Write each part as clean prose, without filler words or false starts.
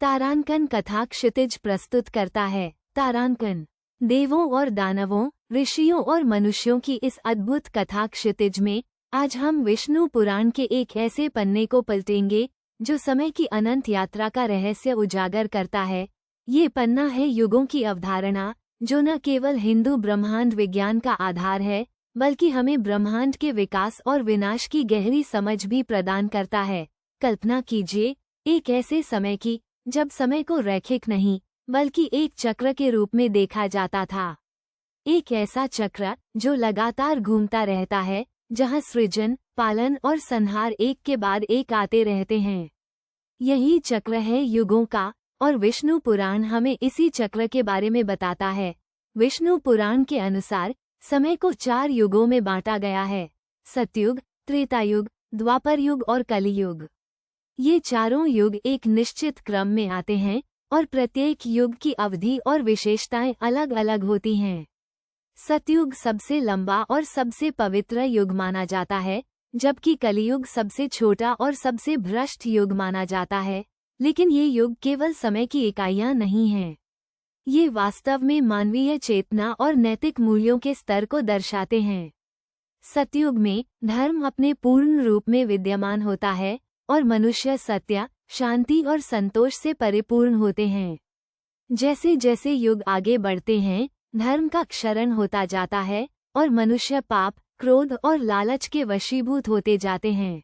तारांकन कथा क्षितिज प्रस्तुत करता है। तारांकन देवों और दानवों, ऋषियों और मनुष्यों की इस अद्भुत कथा क्षितिज में आज हम विष्णु पुराण के एक ऐसे पन्ने को पलटेंगे जो समय की अनंत यात्रा का रहस्य उजागर करता है। ये पन्ना है युगों की अवधारणा, जो न केवल हिंदू ब्रह्मांड विज्ञान का आधार है, बल्कि हमें ब्रह्मांड के विकास और विनाश की गहरी समझ भी प्रदान करता है। कल्पना कीजिए एक ऐसे समय की जब समय को रैखिक नहीं बल्कि एक चक्र के रूप में देखा जाता था। एक ऐसा चक्र जो लगातार घूमता रहता है, जहां सृजन, पालन और संहार एक के बाद एक आते रहते हैं। यही चक्र है युगों का, और विष्णु पुराण हमें इसी चक्र के बारे में बताता है। विष्णु पुराण के अनुसार समय को 4 युगों में बांटा गया है: सतयुग, त्रेतायुग, द्वापर युग और कलियुग। ये चारों युग एक निश्चित क्रम में आते हैं और प्रत्येक युग की अवधि और विशेषताएं अलग अलग होती हैं। सतयुग सबसे लंबा और सबसे पवित्र युग माना जाता है, जबकि कलियुग सबसे छोटा और सबसे भ्रष्ट युग माना जाता है। लेकिन ये युग केवल समय की इकाइयां नहीं हैं। ये वास्तव में मानवीय चेतना और नैतिक मूल्यों के स्तर को दर्शाते हैं। सतयुग में धर्म अपने पूर्ण रूप में विद्यमान होता है और मनुष्य सत्य, शांति और संतोष से परिपूर्ण होते हैं। जैसे जैसे युग आगे बढ़ते हैं, धर्म का क्षरण होता जाता है और मनुष्य पाप, क्रोध और लालच के वशीभूत होते जाते हैं।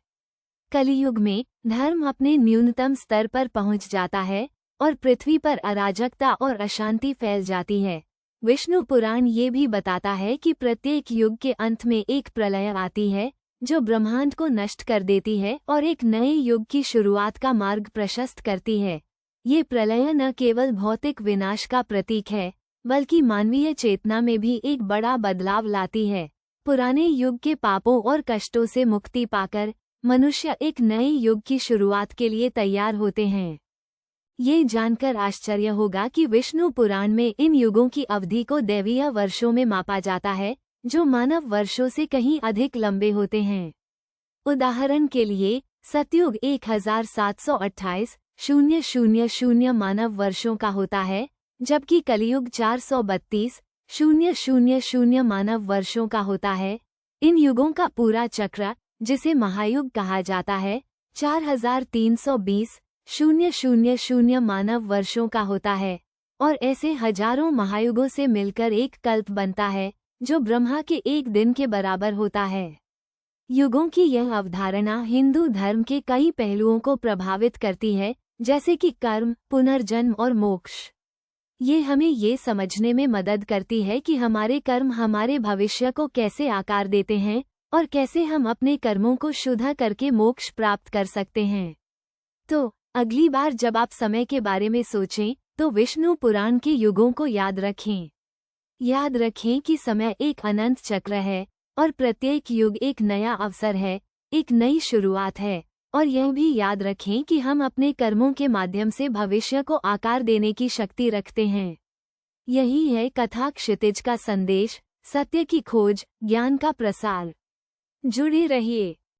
कलियुग में धर्म अपने न्यूनतम स्तर पर पहुंच जाता है और पृथ्वी पर अराजकता और अशांति फैल जाती है। विष्णु पुराण ये भी बताता है कि प्रत्येक युग के अंत में एक प्रलय आती है, जो ब्रह्मांड को नष्ट कर देती है और एक नए युग की शुरुआत का मार्ग प्रशस्त करती है। ये प्रलय न केवल भौतिक विनाश का प्रतीक है, बल्कि मानवीय चेतना में भी एक बड़ा बदलाव लाती है। पुराने युग के पापों और कष्टों से मुक्ति पाकर मनुष्य एक नए युग की शुरुआत के लिए तैयार होते हैं। ये जानकर आश्चर्य होगा कि विष्णु पुराण में इन युगों की अवधि को दैवीय वर्षों में मापा जाता है, जो मानव वर्षों से कहीं अधिक लंबे होते हैं। उदाहरण के लिए सतयुग 1728,000 मानव वर्षों का होता है, जबकि कलियुग 432,000 मानव वर्षों का होता है। इन युगों का पूरा चक्र, जिसे महायुग कहा जाता है, 4320,000 मानव वर्षों का होता है, और ऐसे हजारों महायुगों से मिलकर एक कल्प बनता है, जो ब्रह्मा के एक दिन के बराबर होता है। युगों की यह अवधारणा हिंदू धर्म के कई पहलुओं को प्रभावित करती है, जैसे कि कर्म, पुनर्जन्म और मोक्ष। ये हमें ये समझने में मदद करती है कि हमारे कर्म हमारे भविष्य को कैसे आकार देते हैं और कैसे हम अपने कर्मों को शुद्ध करके मोक्ष प्राप्त कर सकते हैं। तो अगली बार जब आप समय के बारे में सोचें, तो विष्णु पुराण के युगों को याद रखें। याद रखें कि समय एक अनंत चक्र है और प्रत्येक युग एक नया अवसर है, एक नई शुरुआत है। और यह भी याद रखें कि हम अपने कर्मों के माध्यम से भविष्य को आकार देने की शक्ति रखते हैं। यही है कथा क्षितिज का संदेश, सत्य की खोज, ज्ञान का प्रसार। जुड़े रहिए।